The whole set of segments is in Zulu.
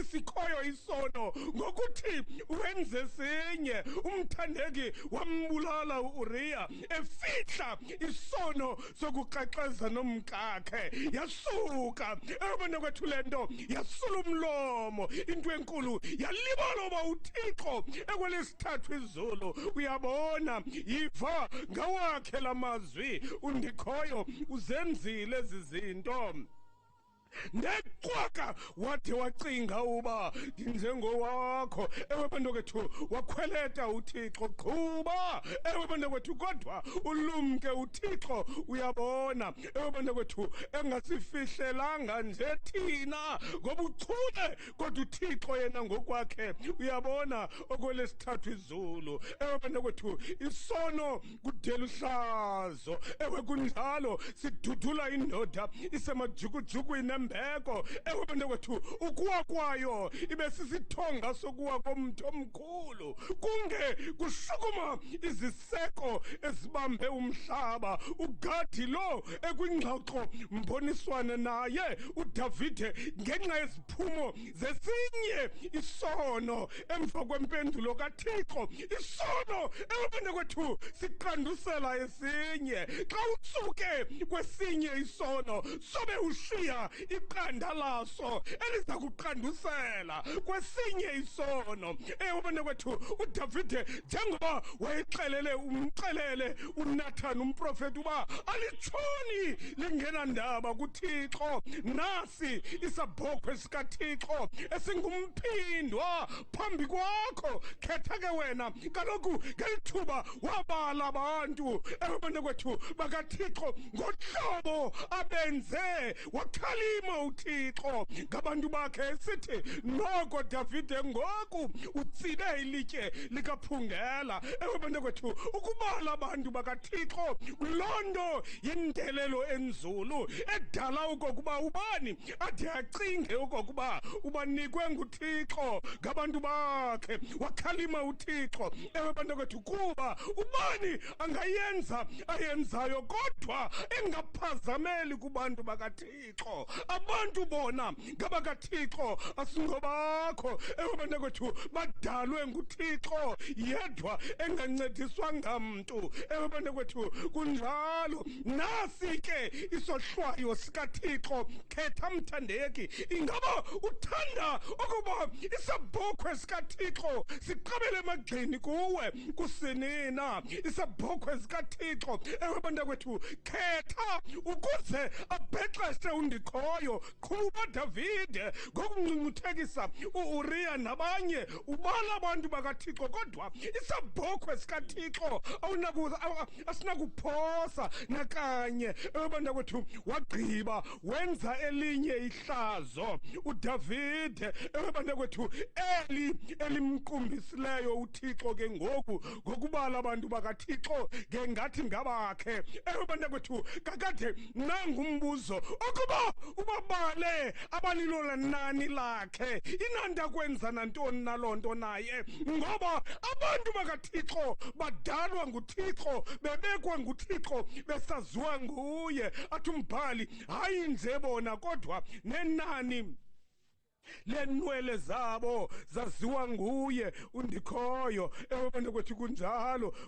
sisikhoyo isono ngokuthi wenze sinye. Umthandeki wambulala uUriya efihla isono sokuqaqeza nomkakhe. Yasuka abantu kwethu lento yasula umlomo. Into enkulu yalibala uThixo ekwelesithathu izulu. Uyabona yiva ngawakhe lamazwi undikhoyo uzenzile izinto. Neqwaka wathi wacinga uba ndinjengowakho. Ewe bantu kwethu wakhweleta uThixo. Qhuba ewe bantu kwethu kodwa ulumke uThixo. Uyabona ewe bantu kwethu engasifihlelanga nje thina ngobuchule kodwa uThixo yena ngokwakhe. Uyabona okwelesithathu izulu. Ewe bantu kwethu isono kudela uhlazo. Ewe kunjalo sidudula indoda isemajukujukwini mbeko. Ewe bantu kwethu ukuwa kwayo ibe sisithonga sokuwa komthi omkhulu. Kunge kushukuma iziseko ezibambe umhlaba. uGadi lo ekwingxoxo mboniswane naye uDavide ngenxa yeziphumo zesinye isono emva kwempendulo kaThixo. Isono ewe bantu kwethu siqandusela esinye. Xa utsuke kwesinye isono sobe ushiya iqanda laso eliza kuqandusela kwesinye isono. Ewe bantu kwethu uDavide njengoba wayexelele umxelele uNathan umprofeti uba alitshoni lingena ndaba kuThixo. Nasi isabhokhwe sikaThixo esingumphindwa phambi kwakho. Khetha ke wena kaloku ngelithuba wabala abantu ewe bantu kwethu bakaThixo ngohlobo abenze. Wakhalima uThixo ngabantu bakhe esithi noko Davide ngoku utsibe ilitye likaphungela. Ewe bantu kwethu ukubala abantu bakaThixo londo yindelelo enzulu edala okokuba ubani ade acinge okokuba ubanikwe nguThixo ngabantu bakhe. Wakhalima uThixo ewe bantu kwethu kuba ubani angayenza ayenzayo kodwa engaphazameli kubantu bakaThixo. Abantu bona ngabakaThixo asingobakho. Ewe bantu kwethu badalwe nguThixo yedwa engancediswa ngamntu. Ewe bantu kwethu kunjalo nasi ke isohlwayo sikaThixo. Khetha mthandeki ingaba uthanda ukuba isabhokhwe sikaThixo siqabele emagxeni kuwe kusinina. Isabhokhwe sikaThixo ewe bantu kwethu khetha ukuze abhexeshe undikhoyo. Qhuba Davide ngokumngcungcuthekisa uUriya nabanye ubala abantu bakaThixo kodwa isabhokhwe sikaThixo asinakuphosa nakanye. Ewe bantu kwethu wagqiba wenza elinye ihlazo uDavide. Ewe bantu kwethu elimqumbisileyo uThixo ke ngoku ngokubala abantu bakaThixo ngengathi ngabakhe. Ewe bantu kwethu kakade nangumbuzo ukuba ubabale abanilo nani lakhe inanda kwenza nantoni naloo nto naye. Ngoba abantu bakaThixo badalwa nguThixo bebekwa nguThixo besaziwa nguye. Athi umbhali hayi nje bona kodwa nenani lenwele zabo zaziwa nguye undikhoyo. Ewe bantu kwethu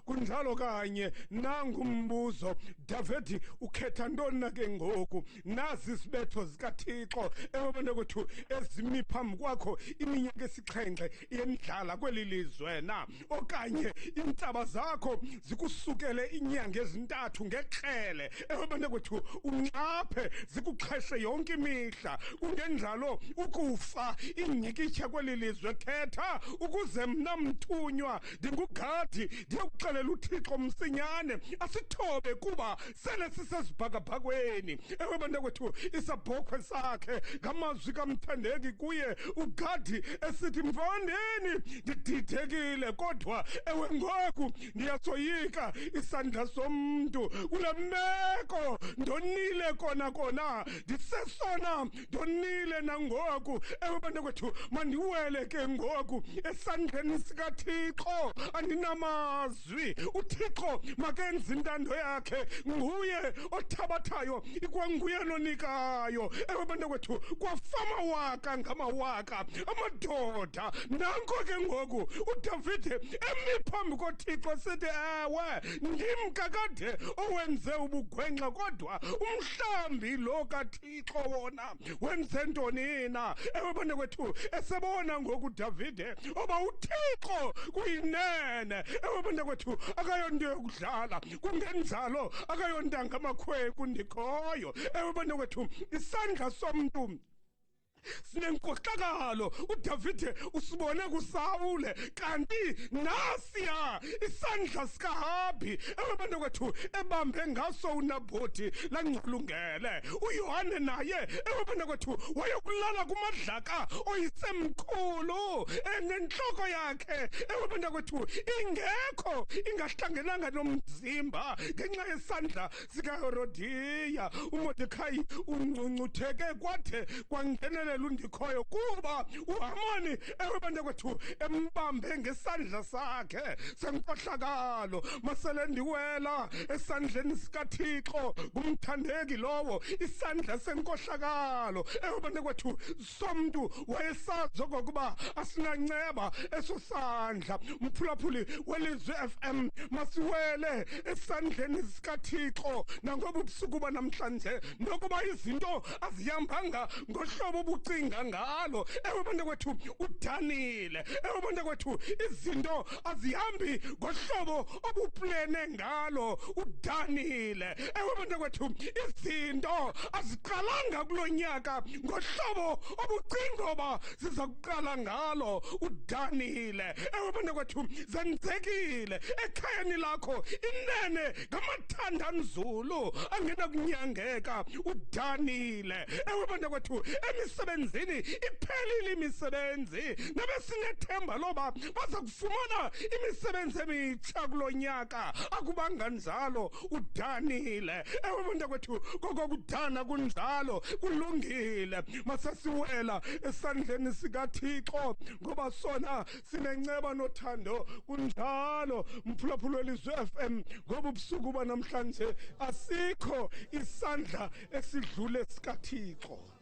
kunjalo kanye nangumbuzo. Davide ukhetha ntoni na ke ngoku? Nazi isibetho zikaThixo ewe bantu kwethu ezimi phambi kwakho iminyaka esixhenxe yendlala kweli lizwe na okanye iintaba zakho zikusukele inyanga ezintathu ngeqhele. Ewe bantu kwethu unqaphe zikuxheshe yonke imihla kungenjalo ukufa inyikitsha kweli lizwe. Khetha ukuze mna mthunywa ndinguGadi ndiyokuxelela uThixo msinyane asithobe kuba sele sisezibhakabhakweni. Ewe bantu kwethu isabhokhwe sakhe ngamazwi kamthandeki kuye uGadi esithi mfondini ndididekile kodwa ewe ngoku ndiyasoyika isandla somntu kule meko ndonile kona ndisesona ndonile nangoku. ewe bantakwethu mandiwele ke ngoku esandleni sikaThixo andinamazwi uThixo makenze intando yakhe nguye othabathayo ikwanguye nonikayo ewe bantakwethu kwafama waka ngamawaka amadoda nanko ke ngoku uDavide emi phambi koThixo sithi ewe ndim kakade owenze ubugwenxa kodwa umhlambi lo kaThixo wona wenze ntoni na ewe bantakwethu esebona ngoku uDavide oba uThixo kuyinene ewe bantakwethu akayonto yokudlala kungenjalo akayontanga amakhweku ndikhoyo ewe bantakwethu isandla somntu sinenkohlakalo uDavide usibone kuSawule kanti nasiya isandla sikaHabi ewe bantakwethu ebambe ngaso uNabhothi langcolungele uYohane naye ewe bantakwethu wayokulala kumadlaka oyisemkhulu nenhloko yakhe ewe bantakwethu ingekho ingahlangenanga nomzimba ngenxa yesandla sikaHerodiya uModekhayi uncuncutheke kwathe kwangenela undikhoyo kuba uHamani ewe bantakwethu embambe ngesandla sakhe senkohlakalo masele ndiwela esandleni sikaThixo kumthandeki lowo isandla senkohlakalo ewe bantakwethu somntu wayesazi okokuba asinanceba eso sandla mphulaphuli welizwi FM masiwele esandleni sikaThixo nangoba ubusuku banamhlanje nokuba izinto azihambanga ngohlobo ubucinga ngalo ewe bantakwethu udanile ewe bantakwethu izinto azihambi ngohlobo obuplene ngalo udanile ewe bantakwethu izinto aziqalanga kulonyaka ngohlobo obucinga oba ziza kuqala ngalo udanile ewe bantakwethu zenzekile ekhayeni lakho inene ngamathandanzulu angena kunyangeka udanile ewe bantakwethu emisebenzini iphelile imisebenzi nabesinethemba loba baza kufumana imisebenzi emitsha kulonyaka akubanga njalo udanile ewe bantakwethu koko kudana kunjalo kulungile masasiwela esandleni sikaThixo ngoba sona sinenceba nothando kunjalo mphulaphuli welizwi FM ngoba ubusuku banamhlanje asikho isandla esidlule sikaThixo.